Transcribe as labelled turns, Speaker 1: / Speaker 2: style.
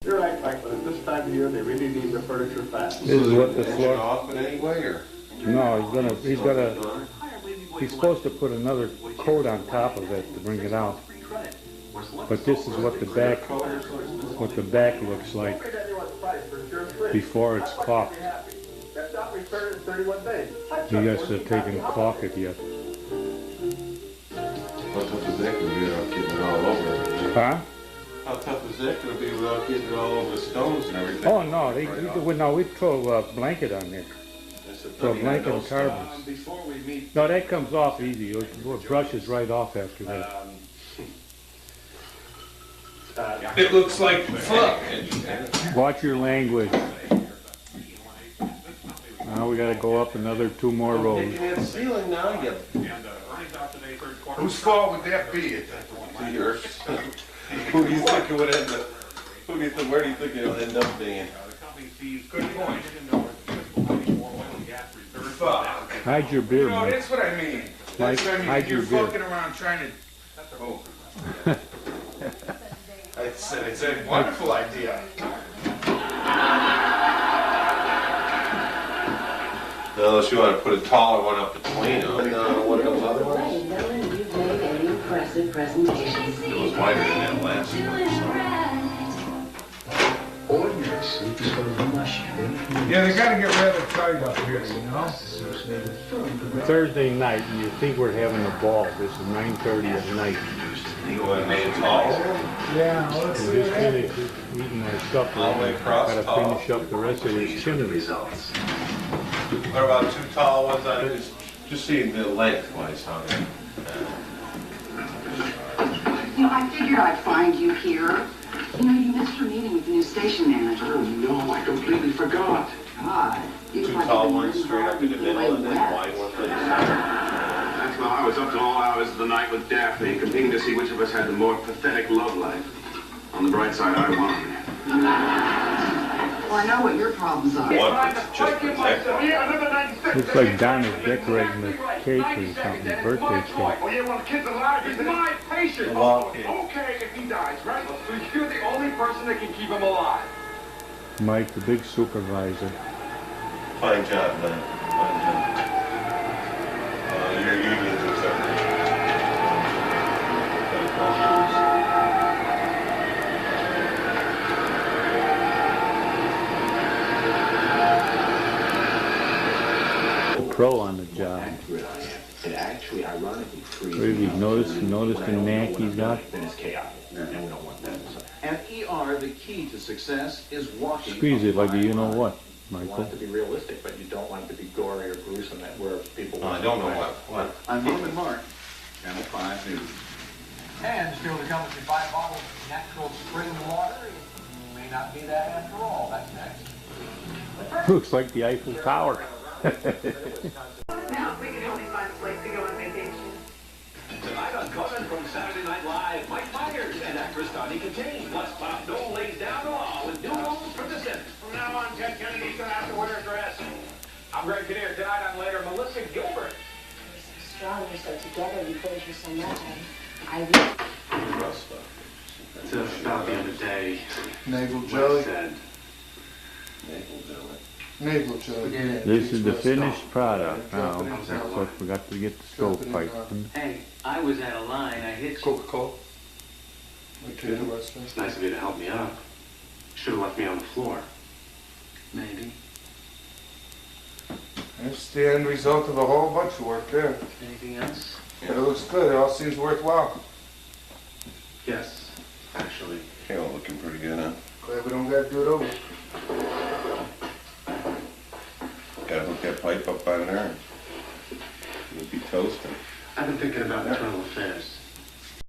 Speaker 1: You're right, Mike, but at this time of year, they really need the furniture fast.
Speaker 2: This is what the floor.
Speaker 3: Off in any way, or?
Speaker 2: No, he's supposed to put another coat on top of it to bring it out. But this is what the back looks like before it's caulked. You guys have taken caulk it yet.
Speaker 3: How tough is that going to be without getting it all over?
Speaker 2: Huh?
Speaker 3: How tough is that going to be without getting it all over the stones and everything?
Speaker 2: Oh no, we throw a blanket on there. Throw a blanket and carbon. No, that comes off easy. It brushes right off after that.
Speaker 4: It looks like fuck.
Speaker 2: Watch your language. Now we got to go up another 2 more rows.
Speaker 3: Ceiling now, you
Speaker 4: Whose fault would that be?
Speaker 3: yours. Who do you think it would end up? Where do you think it'll end up being?
Speaker 4: Good point.
Speaker 2: Hide your beer,
Speaker 4: You know,
Speaker 2: Mike.
Speaker 4: that's what I mean.
Speaker 2: Mike,
Speaker 4: That's what I mean.
Speaker 2: hide
Speaker 4: You're
Speaker 2: your beer.
Speaker 4: fucking around trying to. Oh. It's a wonderful idea.
Speaker 3: Unless you want to put a taller one up between them. What are those other ones?
Speaker 5: You've made an impressive presentation.
Speaker 3: It was wider than that last one.
Speaker 4: Yeah, they gotta get rather tight up here, you know?
Speaker 2: Thursday night, and you think we're having a ball. This is 9:30 at night.
Speaker 3: You want to make it taller?
Speaker 4: Yeah, let's
Speaker 2: We
Speaker 4: see.
Speaker 2: just finished eating our supper.
Speaker 3: All the way across,
Speaker 2: Got to
Speaker 3: tall.
Speaker 2: finish up the rest of this chimney.
Speaker 3: What about 2 tall ones? Just seeing the lengthwise, how they.
Speaker 6: You know, I figured I'd find you here. You know, you missed your meeting with the new station manager.
Speaker 1: Oh, no, I completely forgot.
Speaker 6: God. You
Speaker 3: 2
Speaker 6: like
Speaker 3: tall
Speaker 6: you've been
Speaker 3: ones
Speaker 6: working
Speaker 3: straight
Speaker 6: hard
Speaker 3: up in the
Speaker 6: to
Speaker 3: middle,
Speaker 6: lay
Speaker 3: and then
Speaker 6: wet.
Speaker 3: wide ones.
Speaker 1: That's well, I was up till all hours of the night with Daphne, competing to see which of us had the more pathetic love life. On the bright side, I won.
Speaker 6: Well, I know what your problems are.
Speaker 3: One that's just protect.
Speaker 2: Looks like Donna's decorating the cake or something, birthday cake.
Speaker 7: Oh, yeah, well, the kid's alive. He's my patient.
Speaker 3: The wall kid.
Speaker 7: Okay, if he dies, right? So you're the only person that can keep him alive.
Speaker 2: Mike, the big supervisor.
Speaker 3: Fine job, man. Fine job. Your unions or something.
Speaker 2: Pro on the job.
Speaker 1: It actually, ironically, frees
Speaker 2: Really, notice the knack he's got?
Speaker 1: Then it's chaotic, and we don't want that. At ER, the key to success is walking.
Speaker 2: Squeeze it like a you-know-what,
Speaker 1: You want
Speaker 2: Michael.
Speaker 1: it to be realistic, but you don't want it to be gory or gruesome, where people...
Speaker 3: I don't know what.
Speaker 1: I'm Norman Mark, Channel 5 News.
Speaker 7: And still to come with your 5 bottles of natural spring water. It may not be that after all. That's next.
Speaker 2: Looks like the Eiffel Tower.
Speaker 8: Now, we can only find a place to go on vacation.
Speaker 9: Tonight on Conan from Saturday Night Live, Mike Myers and actress Donnie Katane. Plus, Bob Dole lays down the law with new rules for the Senate.
Speaker 7: From now on, Ted Kennedy's going to have to wear a dress. I'm Greg Kinnear. Tonight on Later, Melissa Gilbert.
Speaker 5: You're so strong, you're so together, you praise her so much. I
Speaker 9: Just about the other day,
Speaker 4: Navel
Speaker 9: Mike
Speaker 4: jelly.
Speaker 9: said,
Speaker 4: Navel jelly.
Speaker 2: This is the finished product now. So I forgot to get the stovepipe.
Speaker 9: hey, I was at a line, I hit you.
Speaker 4: Coca-Cola. Okay, the rest of
Speaker 9: It's nice of you to help me up. Should have left me on the floor. Maybe.
Speaker 4: It's the end result of a whole bunch of work there.
Speaker 9: Anything else?
Speaker 4: But it looks good. It all seems worthwhile.
Speaker 9: Yes, actually.
Speaker 3: Kale looking pretty good, huh?
Speaker 4: Glad we don't got to do it over.
Speaker 3: Gotta hook that pipe up on there. You'll be toasting.
Speaker 9: I've been thinking about internal affairs.